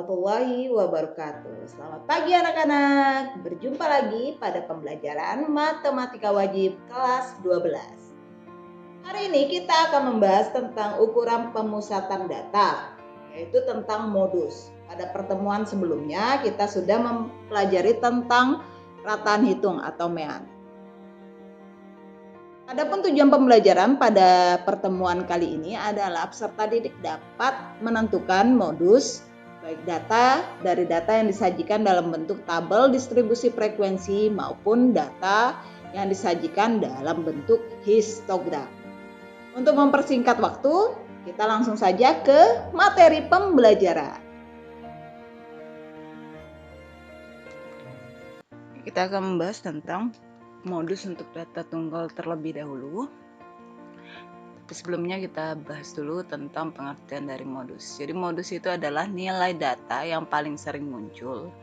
warahmatullahi wabarakatuh. Selamat pagi anak-anak. Berjumpa lagi pada pembelajaran Matematika Wajib kelas 12. Hari ini kita akan membahas tentang ukuran pemusatan data, yaitu tentang modus. Pada pertemuan sebelumnya kita sudah mempelajari tentang rataan hitung atau MEAN. Adapun tujuan pembelajaran pada pertemuan kali ini adalah peserta didik dapat menentukan modus baik dari data yang disajikan dalam bentuk tabel distribusi frekuensi maupun data yang disajikan dalam bentuk histogram. Untuk mempersingkat waktu, kita langsung saja ke materi pembelajaran. Kita akan membahas tentang modus untuk data tunggal terlebih dahulu. Tapi sebelumnya kita bahas dulu tentang pengertian dari modus. Jadi modus itu adalah nilai data yang paling sering muncul.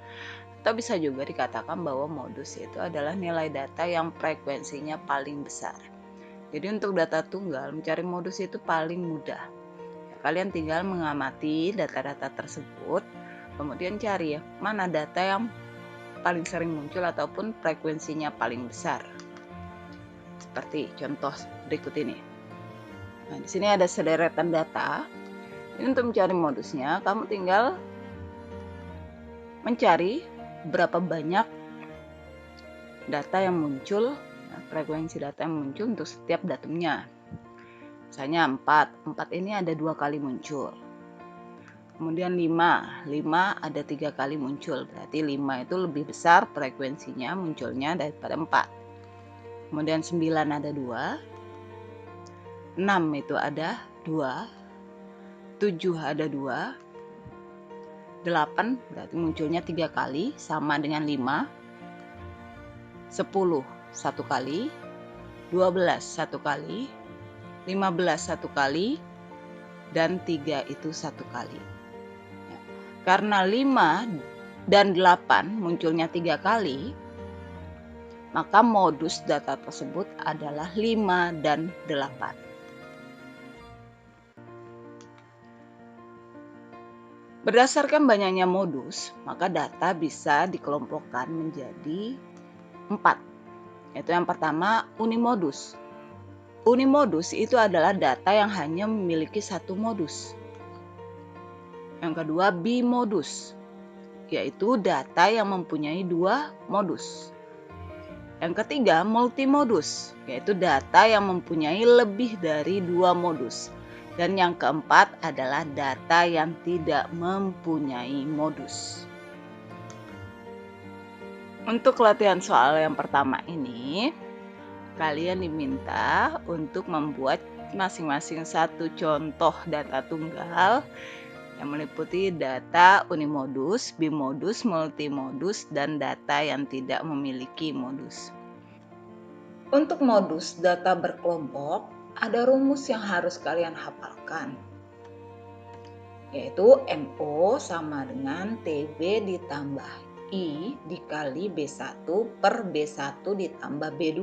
Atau bisa juga dikatakan bahwa modus itu adalah nilai data yang frekuensinya paling besar. Jadi untuk data tunggal mencari modus itu paling mudah. Kalian tinggal mengamati data-data tersebut, kemudian cari mana data yang paling sering muncul ataupun frekuensinya paling besar. Seperti contoh berikut ini. Nah, di sini ada sederetan data. Ini untuk mencari modusnya, kamu tinggal mencari berapa banyak data yang muncul, frekuensi data yang muncul untuk setiap datumnya. Misalnya 4 ini ada 2 kali muncul. Kemudian 5 ada 3 kali muncul, berarti 5 itu lebih besar frekuensinya munculnya daripada 4. Kemudian 9 ada 2, 6 itu ada 2, 7 ada 2, 8 berarti munculnya 3 kali sama dengan 5, 10 1 kali, 12 1 kali, 15 1 kali, dan 3 itu 1 kali. Karena 5 dan 8 munculnya 3 kali, maka modus data tersebut adalah 5 dan 8. Berdasarkan banyaknya modus, maka data bisa dikelompokkan menjadi 4. Yaitu yang pertama, unimodus. Unimodus itu adalah data yang hanya memiliki satu modus. Yang kedua, bimodus, yaitu data yang mempunyai 2 modus. Yang ketiga, multimodus, yaitu data yang mempunyai lebih dari 2 modus. Dan yang keempat adalah data yang tidak mempunyai modus. Untuk latihan soal yang pertama ini, kalian diminta untuk membuat masing-masing satu contoh data tunggal yang meliputi data unimodus, bimodus, multimodus, dan data yang tidak memiliki modus. Untuk modus data berkelompok, ada rumus yang harus kalian hafalkan, yaitu MO sama dengan TB ditambah I dikali B1 per B1 ditambah B2.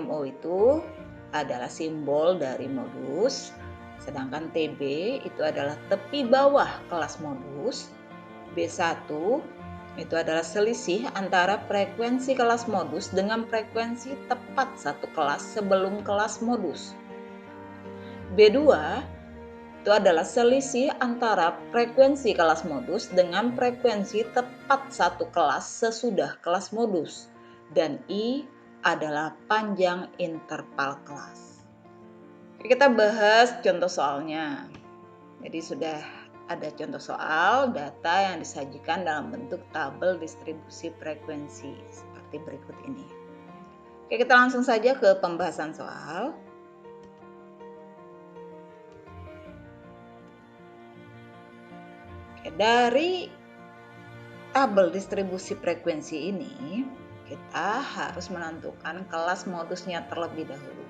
MO itu adalah simbol dari modus, sedangkan TB itu adalah tepi bawah kelas modus. B1 itu adalah selisih antara frekuensi kelas modus dengan frekuensi tepat satu kelas sebelum kelas modus. B2 itu adalah selisih antara frekuensi kelas modus dengan frekuensi tepat satu kelas sesudah kelas modus. Dan I adalah panjang interval kelas. Kita bahas contoh soalnya. Jadi sudah ada contoh soal data yang disajikan dalam bentuk tabel distribusi frekuensi seperti berikut ini. Oke, kita langsung saja ke pembahasan soal. Oke, dari tabel distribusi frekuensi ini, kita harus menentukan kelas modusnya terlebih dahulu.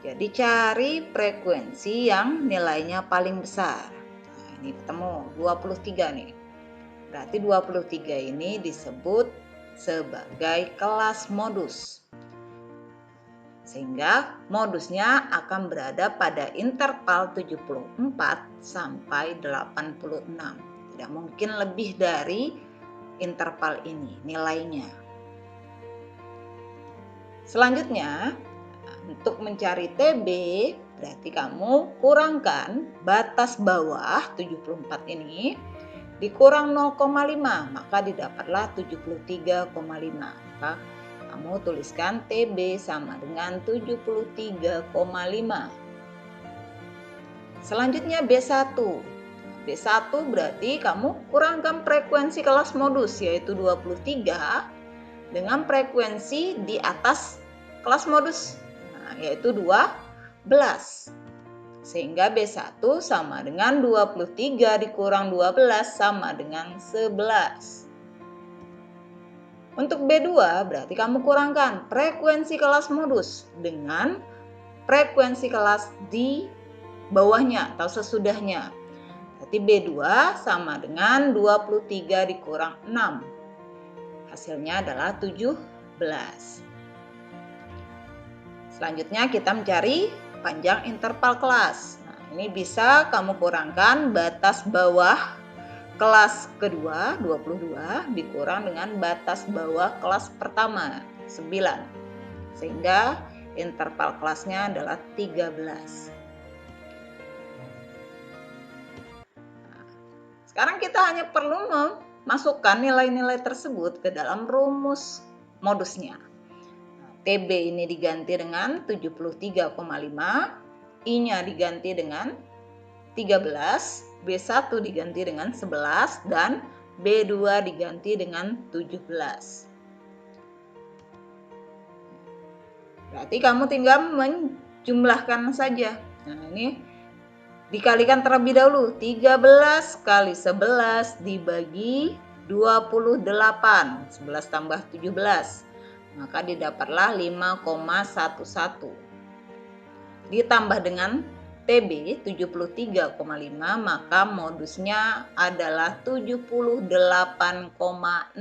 Jadi cari frekuensi yang nilainya paling besar. Nah, ini ketemu 23 nih. Berarti 23 ini disebut sebagai kelas modus. Sehingga modusnya akan berada pada interval 74 sampai 86. Tidak mungkin lebih dari interval ini nilainya. Selanjutnya, untuk mencari TB, berarti kamu kurangkan batas bawah 74 ini dikurang 0,5, maka didapatlah 73,5. Maka kamu tuliskan TB sama dengan 73,5. Selanjutnya B1. B1 berarti kamu kurangkan frekuensi kelas modus yaitu 23 dengan frekuensi di atas kelas modus yaitu 12. Sehingga B1 sama dengan 23 dikurang 12 sama dengan 11. Untuk B2 berarti kamu kurangkan frekuensi kelas modus dengan frekuensi kelas di bawahnya atau sesudahnya. Berarti B2 sama dengan 23 dikurang 6. Hasilnya adalah 17. Selanjutnya kita mencari panjang interval kelas. Nah, ini bisa kamu kurangkan batas bawah kelas kedua 22 dikurang dengan batas bawah kelas pertama 9. Sehingga interval kelasnya adalah 13. Sekarang kita hanya perlu memasukkan nilai-nilai tersebut ke dalam rumus modusnya. TB ini diganti dengan 73,5, I-nya diganti dengan 13, B1 diganti dengan 11, dan B2 diganti dengan 17. Berarti kamu tinggal menjumlahkan saja. Nah, ini dikalikan terlebih dahulu. 13 kali 11 dibagi 28. 11 tambah 17. Maka didapatlah 5,11. Ditambah dengan TB 73,5, maka modusnya adalah 78,61.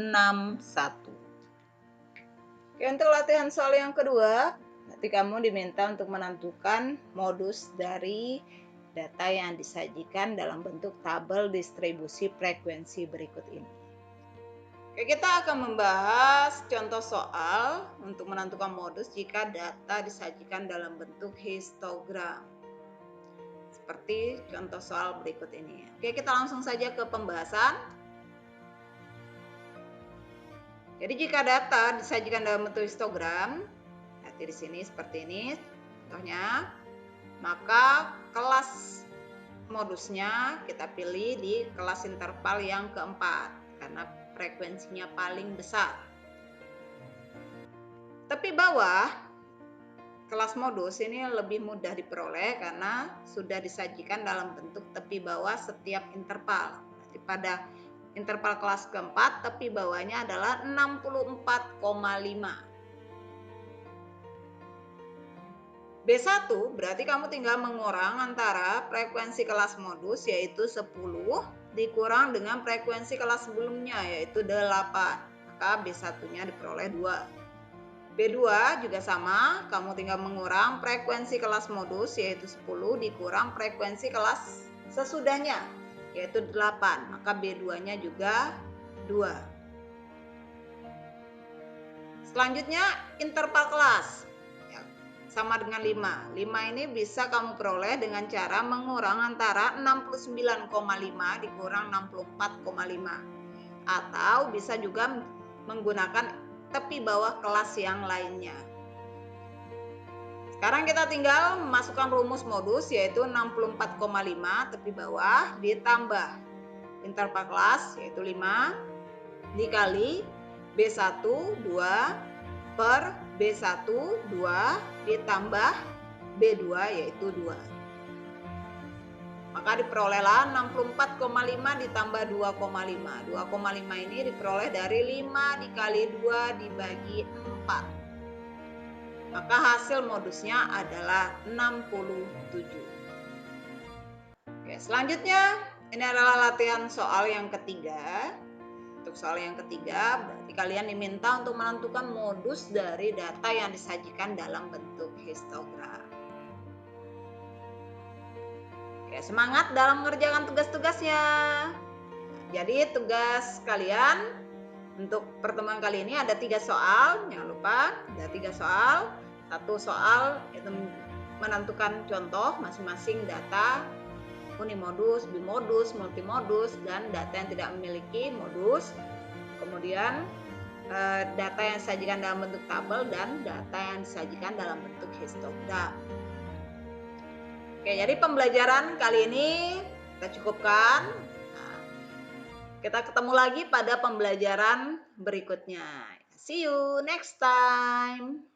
Oke, untuk latihan soal yang kedua, nanti kamu diminta untuk menentukan modus dari data yang disajikan dalam bentuk tabel distribusi frekuensi berikut ini. Oke, kita akan membahas contoh soal untuk menentukan modus jika data disajikan dalam bentuk histogram. Seperti contoh soal berikut ini. Oke, kita langsung saja ke pembahasan. Jadi jika data disajikan dalam bentuk histogram, nanti di sini seperti ini contohnya, maka kelas modusnya kita pilih di kelas interval yang keempat karena frekuensinya paling besar. Tepi bawah kelas modus ini lebih mudah diperoleh karena sudah disajikan dalam bentuk tepi bawah setiap interval. Jadi pada interval kelas keempat tepi bawahnya adalah 64,5. B1 berarti kamu tinggal mengurang antara frekuensi kelas modus yaitu 10 dikurang dengan frekuensi kelas sebelumnya yaitu 8. Maka B1-nya diperoleh 2. B2 juga sama, kamu tinggal mengurang frekuensi kelas modus yaitu 10 dikurang frekuensi kelas sesudahnya yaitu 8. Maka B2-nya juga 2. Selanjutnya interval kelas sama dengan 5. 5 ini bisa kamu peroleh dengan cara mengurang antara 69,5 dikurang 64,5. Atau bisa juga menggunakan tepi bawah kelas yang lainnya. Sekarang kita tinggal memasukkan rumus modus yaitu 64,5 tepi bawah ditambah interval kelas yaitu 5 dikali B1 2 per B1 2 ditambah B2 yaitu 2. Maka diperolehlah 64,5 ditambah 2,5. 2,5 ini diperoleh dari 5 dikali 2 dibagi 4. Maka hasil modusnya adalah 67. Oke, selanjutnya ini adalah latihan soal yang ketiga. Untuk soal yang ketiga, berarti kalian diminta untuk menentukan modus dari data yang disajikan dalam bentuk histogram. Oke, semangat dalam mengerjakan tugas-tugasnya. Jadi tugas kalian untuk pertemuan kali ini ada 3 soal, jangan lupa ada 3 soal. Satu soal itu menentukan contoh masing-masing data unimodus, bimodus, multimodus, dan data yang tidak memiliki modus. Kemudian data yang disajikan dalam bentuk tabel dan data yang disajikan dalam bentuk histogram. Oke, jadi pembelajaran kali ini kita cukupkan. Nah, kita ketemu lagi pada pembelajaran berikutnya. See you next time.